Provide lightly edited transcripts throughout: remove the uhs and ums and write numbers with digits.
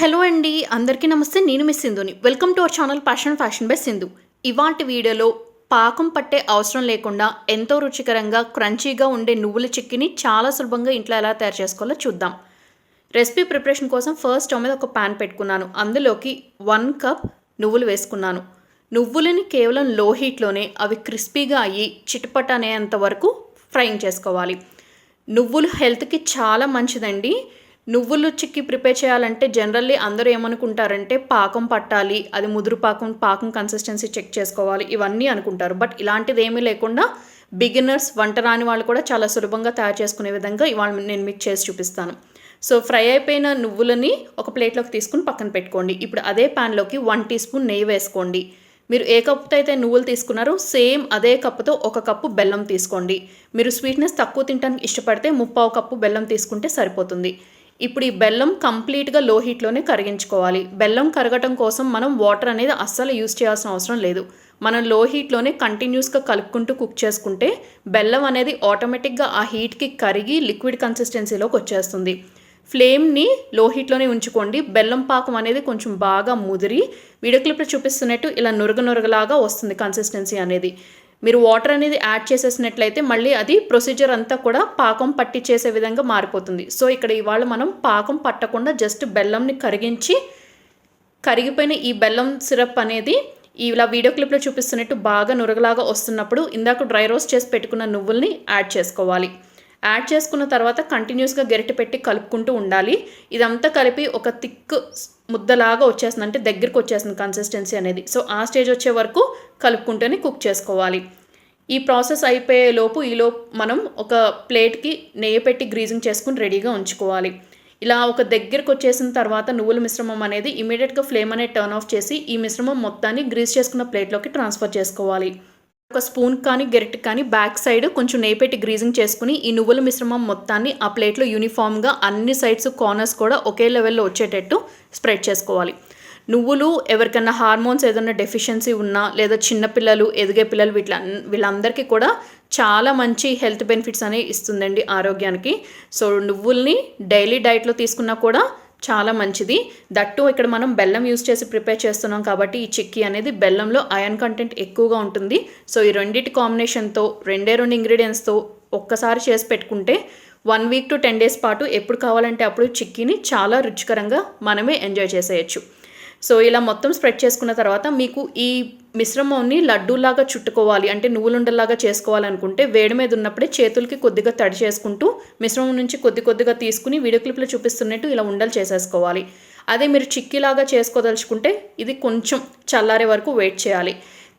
Hello అండి, అందరికీ నమస్తే. నేను మిస్ సింధుని. Welcome to our channel fashion by Sindhu. ఇవాల్టి వీడియోలో పాకం పట్టే అవసరం లేకుండా ఎంతో రుచికరంగా క్రంచీగా ఉండే నువ్వుల చిక్కిని చాలా సులభంగా ఇంట్లో ఎలా తయారు చేసుకోవాలో చూద్దాం. రెసిపీ ప్రిపరేషన్ కోసం ఫస్ట్ స్టవ్ మీద ఒక ప్యాన్ పెట్టుకున్నాను. అందులోకి 1 కప్ నువ్వులు వేసుకున్నాను. నువ్వులని కేవలం లో హీట్లోనే అవి క్రిస్పీగా అయ్యి చిటపట అనేంత వరకు ఫ్రైయింగ్ చేసుకోవాలి. నువ్వులు హెల్త్కి చాలా మంచిదండి. నువ్వులు చిక్కి ప్రిపేర్ చేయాలంటే జనరల్లీ అందరూ ఏమనుకుంటారంటే పాకం పట్టాలి, అది ముదురు పాకం కన్సిస్టెన్సీ చెక్ చేసుకోవాలి, ఇవన్నీ అనుకుంటారు. బట్ ఇలాంటిది ఏమీ లేకుండా బిగినర్స్, వంట రాని వాళ్ళు కూడా చాలా సులభంగా తయారు చేసుకునే విధంగా ఇవాళ నేను మీకు చేసి చూపిస్తాను. సో ఫ్రై అయిపోయిన నువ్వులని ఒక ప్లేట్లోకి తీసుకుని పక్కన పెట్టుకోండి. ఇప్పుడు అదే ప్యాన్లోకి 1 టీ స్పూన్ నెయ్యి వేసుకోండి. మీరు ఏ కప్పుతో అయితే నువ్వులు తీసుకున్నారో సేమ్ అదే కప్పుతో 1 కప్పు బెల్లం తీసుకోండి. మీరు స్వీట్నెస్ తక్కువ తినడానికి ఇష్టపడితే 3/4 కప్పు బెల్లం తీసుకుంటే సరిపోతుంది. ఇప్పుడు ఈ బెల్లం కంప్లీట్గా లో హీట్లోనే కరిగించుకోవాలి. బెల్లం కరగటం కోసం మనం వాటర్ అనేది అస్సలు యూజ్ చేయాల్సిన అవసరం లేదు. మనం లో హీట్లోనే కంటిన్యూస్గా కలుపుకుంటూ కుక్ చేసుకుంటే బెల్లం అనేది ఆటోమేటిక్గా ఆ హీట్కి కరిగి లిక్విడ్ కన్సిస్టెన్సీలోకి వచ్చేస్తుంది. ఫ్లేమ్ని లో హీట్లోనే ఉంచుకోండి. బెల్లం పాకం అనేది కొంచెం బాగా ముదిరి వీడియో క్లిప్లో చూపిస్తున్నట్టు ఇలా నురగలాగా వస్తుంది కన్సిస్టెన్సీ అనేది. మీరు వాటర్ అనేది యాడ్ చేసేసినట్లయితే మళ్ళీ అది ప్రొసీజర్ అంతా కూడా పాకం పట్టి చేసే విధంగా మారిపోతుంది. సో ఇక్కడ ఇవాళ మనం పాకం పట్టకుండా జస్ట్ బెల్లంని కరిగిపోయిన ఈ బెల్లం సిరప్ అనేది ఇలా వీడియో క్లిప్లో చూపిస్తున్నట్టు బాగా నురగలాగా వస్తున్నప్పుడు ఇందాక డ్రై రోస్ట్ చేసి పెట్టుకున్న నువ్వుల్ని యాడ్ చేసుకోవాలి. యాడ్ చేసుకున్న తర్వాత కంటిన్యూస్గా గరిటె పెట్టి కలుపుకుంటూ ఉండాలి. ఇదంతా కలిపి ఒక థిక్ ముద్దలాగా వచ్చేస్తుంది, అంటే దగ్గరికి వచ్చేస్తుంది కన్సిస్టెన్సీ అనేది. సో ఆ స్టేజ్ వచ్చే వరకు కలుపుకుంటూనే కుక్ చేసుకోవాలి. ఈ ప్రాసెస్ అయిపోయేలోపు మనం ఒక ప్లేట్కి నెయ్యి పెట్టి గ్రీజింగ్ చేసుకుని రెడీగా ఉంచుకోవాలి. ఇలా ఒక దగ్గరికి వచ్చేసిన తర్వాత నువ్వుల మిశ్రమం అనేది ఇమీడియట్గా ఫ్లేమ్ అనేది టర్న్ ఆఫ్ చేసి ఈ మిశ్రమం మొత్తాన్ని గ్రీజ్ చేసుకున్న ప్లేట్లోకి ట్రాన్స్ఫర్ చేసుకోవాలి. ఒక స్పూన్ కానీ గరిటె కానీ బ్యాక్ సైడ్ కొంచెం నెయ్యి పెట్టి గ్రీజింగ్ చేసుకుని ఈ నువ్వుల మిశ్రమం మొత్తాన్ని ఆ ప్లేట్లో యూనిఫామ్గా అన్ని సైడ్స్ కార్నర్స్ కూడా ఒకే లెవెల్లో వచ్చేటట్టు స్ప్రెడ్ చేసుకోవాలి. నువ్వులు ఎవరికైనా హార్మోన్స్ ఏదైనా డెఫిషియన్సీ ఉన్నా లేదా చిన్నపిల్లలు, ఎదిగే పిల్లలు వీళ్ళందరికీ కూడా చాలా మంచి హెల్త్ బెనిఫిట్స్ అనేవి ఇస్తుందండి ఆరోగ్యానికి. సో నువ్వుల్ని డైలీ డైట్లో తీసుకున్నా కూడా చాలా మంచిది. దట్టు ఇక్కడ మనం బెల్లం యూజ్ చేసి ప్రిపేర్ చేస్తున్నాం కాబట్టి ఈ చిక్కీ అనేది బెల్లంలో ఐరన్ కంటెంట్ ఎక్కువగా ఉంటుంది. సో ఈ రెండింటి కాంబినేషన్తో 2 ఇంగ్రీడియంట్స్తో ఒక్కసారి చేసి పెట్టుకుంటే 1 వీక్ టు 10 డేస్ పాటు ఎప్పుడు కావాలంటే అప్పుడు చిక్కీని చాలా రుచికరంగా మనమే ఎంజాయ్ చేసేయచ్చు. సో ఇలా మొత్తం స్ప్రెడ్ చేసుకున్న తర్వాత మీకు ఈ మిశ్రమాన్ని లడ్డూలాగా చుట్టుకోవాలి, అంటే నువ్వులుండలాగా చేసుకోవాలనుకుంటే వేడి మీద ఉన్నప్పుడే చేతులకి కొద్దిగా తడి చేసుకుంటూ మిశ్రమం నుంచి కొద్దిగా తీసుకుని వీడియో క్లిప్లో చూపిస్తున్నట్టు ఇలా ఉండలు చేసేసుకోవాలి. అదే మీరు చిక్కీలాగా చేసుకోదలుచుకుంటే ఇది కొంచెం చల్లారే వరకు వెయిట్ చేయాలి.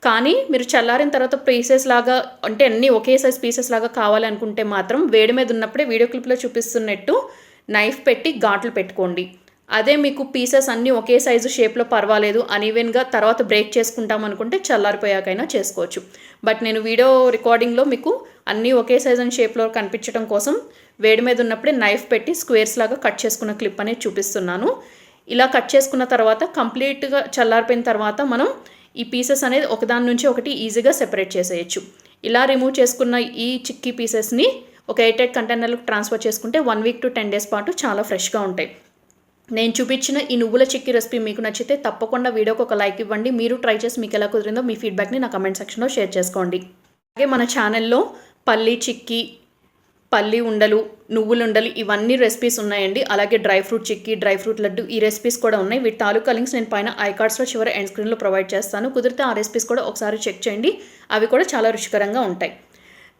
కానీ మీరు చల్లారిన తర్వాత పీసెస్ లాగా, అంటే అన్నీ ఒకే సైజ్ పీసెస్ లాగా కావాలనుకుంటే మాత్రం వేడి మీద ఉన్నప్పుడే వీడియో క్లిప్లో చూపిస్తున్నట్టు నైఫ్ పెట్టి ఘాట్లు పెట్టుకోండి. అదే మీకు పీసెస్ అన్నీ ఒకే సైజు షేప్లో పర్వాలేదు, అన్ఈవెన్గా తర్వాత బ్రేక్ చేసుకుంటాం అనుకుంటే చల్లారిపోయాకైనా చేసుకోవచ్చు. బట్ నేను వీడియో రికార్డింగ్లో మీకు అన్నీ ఒకే సైజు అండ్ షేప్లో కనిపించడం కోసం వేడి మీద ఉన్నప్పుడే నైఫ్ పెట్టి స్క్వేర్స్ లాగా కట్ చేసుకున్న క్లిప్ అనేది చూపిస్తున్నాను. ఇలా కట్ చేసుకున్న తర్వాత కంప్లీట్గా చల్లారిపోయిన తర్వాత మనం ఈ పీసెస్ అనేది ఒకదాని నుంచి ఒకటి ఈజీగా సెపరేట్ చేసేయచ్చు. ఇలా రిమూవ్ చేసుకున్న ఈ చిక్కీ పీసెస్ని ఒక ఎయిర్టైట్ కంటైనర్లకు ట్రాన్స్ఫర్ చేసుకుంటే 1 వీక్ టు 10 డేస్ పాటు చాలా ఫ్రెష్గా ఉంటాయి. నేను చూపించిన ఈ నువ్వుల చిక్కీ రెసిపీ మీకు నచ్చితే తప్పకుండా వీడియోకి ఒక లైక్ ఇవ్వండి. మీరు ట్రై చేసి మీకు ఎలా కుదిరిందో మీ ఫీడ్బ్యాక్ని నా కమెంట్ సెక్షన్లో షేర్ చేసుకోండి. అలాగే మన ఛానల్లో పల్లీ చిక్కీ, పల్లీ ఉండలు, నువ్వులుండలు ఇవన్నీ రెసిపీస్ ఉన్నాయండి. అలాగే dry fruit chikki, dry fruit laddu ఈ రెసిపీస్ కూడా ఉన్నాయి. వీటి తాలూకా లింక్స్ నేను పైన ఐకార్డ్స్లో చివరి ఎండ్ స్క్రీన్లో ప్రొవైడ్ చేస్తాను. కుదిరితే ఆ రెసిపీస్ కూడా ఒకసారి చెక్ చేయండి. అవి కూడా చాలా రుచికరంగా ఉంటాయి.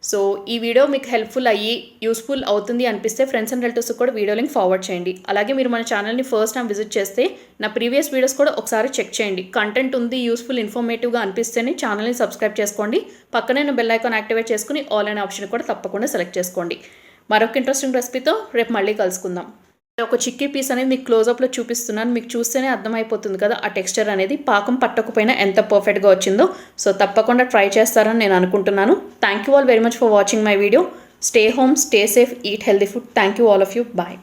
సో ఈ వీడియో మీకు హెల్ప్ఫుల్ అయ్యి యూస్ఫుల్ అవుతుంది అనిపిస్తే ఫ్రెండ్స్ అండ్ రిలేటివ్స్ కూడా వీడియో లింక్ ఫార్వర్డ్ చేయండి. అలాగే మీరు మన ఛానల్ని ఫస్ట్ టైం విజిట్ చేస్తే నా ప్రీవియస్ వీడియోస్ కూడా ఒకసారి చెక్ చేయండి. కంటెంట్ ఉంది, యూస్ఫుల్, ఇన్ఫర్మేటివ్గా అనిపిస్తేనే ఛానల్ని సబ్స్క్రైబ్ చేసుకోండి. పక్కనే ఉన్న బెల్ ఐకాన్ యాక్టివేట్ చేసుకుని ఆల్ అనే ఆప్షన్ కూడా తప్పకుండా సెలెక్ట్ చేసుకోండి. మరొక ఇంట్రెస్టింగ్ రెసిపీతో రేపు మళ్ళీ కలుసుకుందాం. ఒక చిక్కీ పీస్ అనేది మీకు క్లోజప్లో చూపిస్తున్నాను. మీకు చూస్తేనే అర్థమైపోతుంది కదా ఆ టెక్స్చర్ అనేది పాకం పట్టకపోయినా ఎంత పర్ఫెక్ట్గా వచ్చిందో. సో తప్పకుండా ట్రై చేస్తారని నేను అనుకుంటున్నాను. Thank you all very much for watching my video. Stay home, stay safe, eat healthy food. Thank you all of you. Bye.